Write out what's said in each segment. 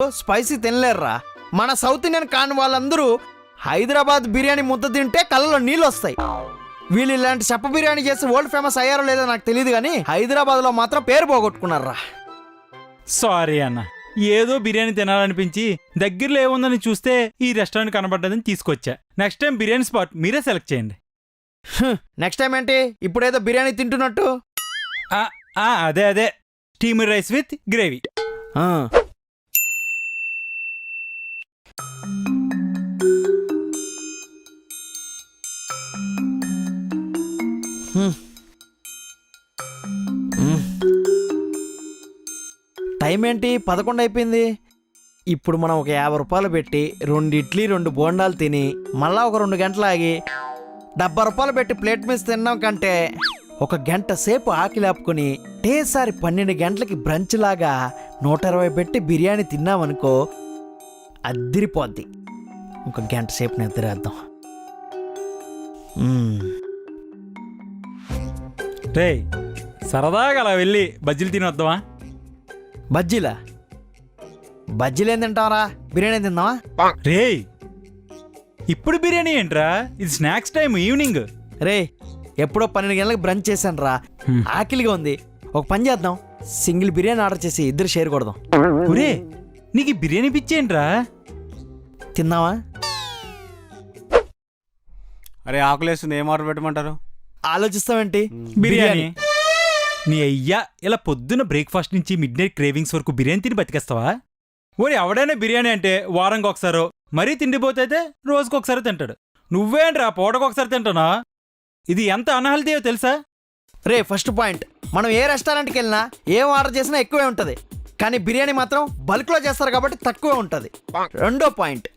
Spicy తినలేరురా. మన south Indian కాని వాళ్ళందరూ హైదరాబాద్ బిర్యానీ ముద్ద తింటే కళ్ళలో నీళ్ళు వస్తాయి. వీళ్ళు ఇలాంటి చెప్ప బిర్యానీ చేసి వరల్డ్ ఫేమస్ అయ్యారో లేదో నాకు తెలియదు కానీ హైదరాబాద్లో మాత్రం పేరు పోగొట్టుకున్నారా. సారీ అన్న, ఏదో బిర్యానీ తినాలనిపించి దగ్గరలో ఏముందని చూస్తే ఈ రెస్టారెంట్ కనబడ్డదని తీసుకొచ్చా. నెక్స్ట్ టైం బిర్యానీ స్పాట్ మీరే సెలెక్ట్ చేయండి. నెక్స్ట్ టైం ఏంటి? ఇప్పుడేదో బిర్యానీ తింటున్నట్టు. అదే steamer rice with gravy. Time ఏంటి? 11 అయిపోయింది. ఇప్పుడు మనం ఒక 50 రూపాయలు పెట్టి 2 ఇడ్లీ 2 బోండాలు తిని మళ్ళా ఒక 2 గంటలు ఆగి 70 రూపాయలు పెట్టి ప్లేట్ మీద తిన్నాం కంటే 1 గంట సేపు ఆకలి ఆపుకొని ఒకేసారి 12 గంటలకి బ్రంచ్ లాగా 120 పెట్టి బిర్యానీ తిన్నామనుకో అద్దిరిపోద్ది. 1 గంట సేపు నిద్రేద్దాం. రే సరదాగా అలా వెళ్ళి బజ్జీలు తినొద్దామా? బజ్జీలా? బజ్జీలు ఏం తింటావరా? బిర్యానీ తిందామా? రే ఇప్పుడు బిర్యానీ ఏంట్రా? ఇది స్నాక్స్ టైం, ఈవినింగ్. రే ఎప్పుడో 12 గంటలకు బ్రంచ్ చేశాను రా, ఆకలిగా ఉంది. ఒక పని చేద్దాం, సింగిల్ బిర్యానీ ఆర్డర్ చేసి ఇద్దరు షేర్ కొడదాం. ఒరే నీకు బిర్యానీ పిచ్చేంట్రా? తిందామా? అరే ఆకులేస్తుంది, ఏం ఆర్డర్ పెట్టమంటారు? ఆలోచిస్తావేంటి? బిర్యానీ. నీ అయ్యా ఇలా పొద్దున్న బ్రేక్ఫాస్ట్ నుంచి మిడ్ నైట్ క్రేవింగ్స్ వరకు బిర్యానీ తిని బతికేస్తావా? ఓరి ఎవడైనా బిర్యానీ అంటే వారంకి ఒకసారో, మరీ తిండిపోతే రోజుకొకసారి తింటాడు. నువ్వేంట్రా పూటకొకసారి తింటానా? ఇది ఎంత అన్హెల్తీయో తెలుసా? రే ఫస్ట్ పాయింట్, మనం ఏ రెస్టారెంట్కి వెళ్ళినా ఏం ఆర్డర్ చేసినా ఎక్కువే ఉంటుంది, కానీ బిర్యానీ మాత్రం బల్క్లో చేస్తారు కాబట్టి తక్కువే ఉంటుంది. రెండో పాయింట్,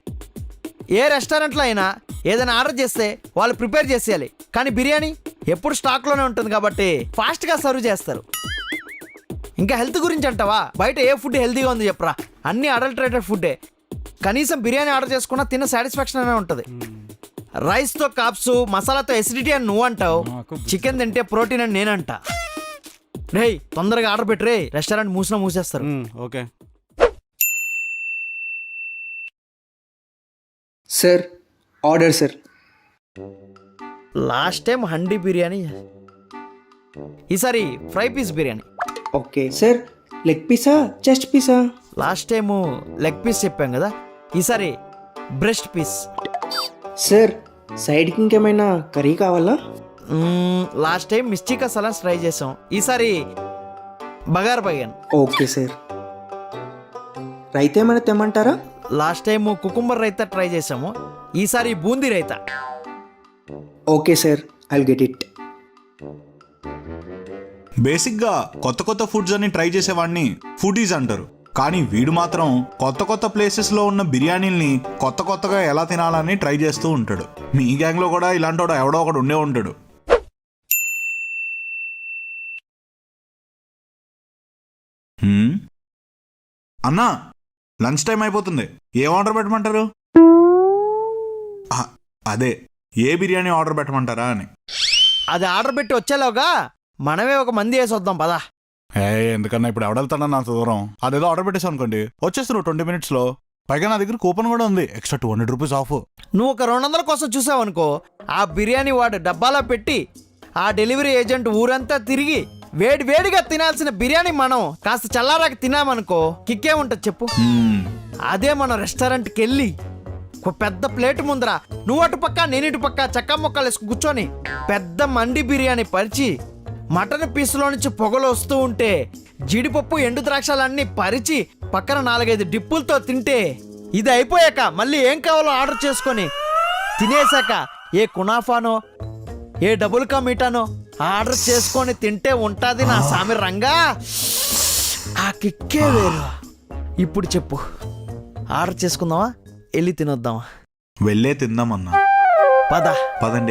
ఏ రెస్టారెంట్లో అయినా ఏదైనా ఆర్డర్ చేస్తే వాళ్ళు ప్రిపేర్ చేసేయాలి, కానీ బిర్యానీ ఎప్పుడు స్టాక్లోనే ఉంటుంది కాబట్టి ఫాస్ట్గా సర్వ్ చేస్తారు. ఇంకా హెల్త్ గురించి అంటావా? బయట ఏ ఫుడ్ హెల్తీగా ఉంది చెప్పరా? అన్ని అడల్టరేటెడ్ ఫుడ్డే. కనీసం బిర్యానీ ఆర్డర్ చేసుకున్నా తిన్న సాటిస్ఫాక్షన్ అనే ఉంటుంది. రైస్తో కాప్స్, మసాలాతో ఎసిడిటీ అని నువ్వు అంటావు, చికెన్ తింటే ప్రోటీన్ అని నేనంటా. రే తొందరగా ఆర్డర్ పెట్టరే, రెస్టారెంట్ మూసేస్తారు. Okay sir, order sir. Last time handi biryani, ఈసారి fry piece biryani. Okay sir, leg పీసా చెస్ట్ పీసా? లాస్ట్ టైము లెగ్ పీస్ చెప్పాం కదా, ఈసారి బ్రెస్ట్ పీస్. సార్ సైడ్కి ఇంకేమైనా కర్రీ కావాలా? లాస్ట్ టైం మిస్టికా సలాడ్స్ ట్రై చేసాం, ఈసారి బగార్ బగాన్. ఓకే సార్, రైతా ఏమైనా తెమ్మంటారా? Last time cucumber raita try చేసాము, ఈసారి boondi raita. Okay sir, I'll get it. బేసిక్గా కొత్త ఫుడ్స్ అని ట్రై చేసేవాడిని ఫుడీస్ అంటారు. కానీ వీడు మాత్రం కొత్త ప్లేసెస్లో ఉన్న బిర్యానీల్ని కొత్తగా ఎలా తినాలని ట్రై చేస్తూ ఉంటాడు. మీ గ్యాంగ్లో కూడా ఇలాంటి ఎవడో ఒకడు ఉండే ఉంటాడు. అన్నా లంచ్ టైం అయిపోతుంది, ఏం ఆర్డర్ పెట్టమంటారు? అదే ఏ బిర్యానీ ఆర్డర్ పెట్టమంటారా అని. అది ఆర్డర్ పెట్టి వచ్చేలోగా మనమే ఒక మంది వేసి వద్దాం పదా. ఎందుకన్నా ఇప్పుడు ఎవడెళ్తాడన్నా అంత దూరం? అదేదో ఆర్డర్ పెట్టేసావు అనుకోండి, వచ్చేస్తారు 20 minutesలో. పైగా నా దగ్గర కూపన్ కూడా ఉంది, ఎక్స్ట్రా 200 రూపీస్ ఆఫ్. నువ్వు ఒక 200 కోసం చూసావు అనుకో, ఆ బిర్యానీ వాడు డబ్బాలో పెట్టి ఆ డెలివరీ ఏజెంట్ ఊరంతా తిరిగి వేడిగా తినాల్సిన బిర్యానీ మనం కాస్త చల్లారాక తినామనుకో కిక్కే ఉంటుంది చెప్పు. అదే మనం రెస్టారెంట్కి వెళ్ళి ఒక పెద్ద ప్లేట్ ముందర నువ్వు అటు పక్క నేను ఇటు పక్క చక్క ముక్కలు వేసుకు కూర్చొని పెద్ద మండి బిర్యానీ పరిచి మటన్ పీసులో నుంచి పొగలు వస్తూ ఉంటే జీడిపప్పు ఎండు ద్రాక్షలన్నీ పరిచి పక్కన 4-5 డిప్పులతో తింటే, ఇది అయిపోయాక మళ్ళీ ఏం కావాలో ఆర్డర్ చేసుకొని తినేసాక ఏ కునాఫానో ఏ డబుల్ కా మీటానో ఆర్డర్ చేసుకొని తింటే ఉంటుంది నా సామి రంగా, ఆ కిక్కే వేరు. ఇప్పుడు చెప్పు, ఆర్డర్ చేసుకుందామా వెళ్ళి తినొద్దామా? వెళ్ళే తిందామన్నా. పద పదండి.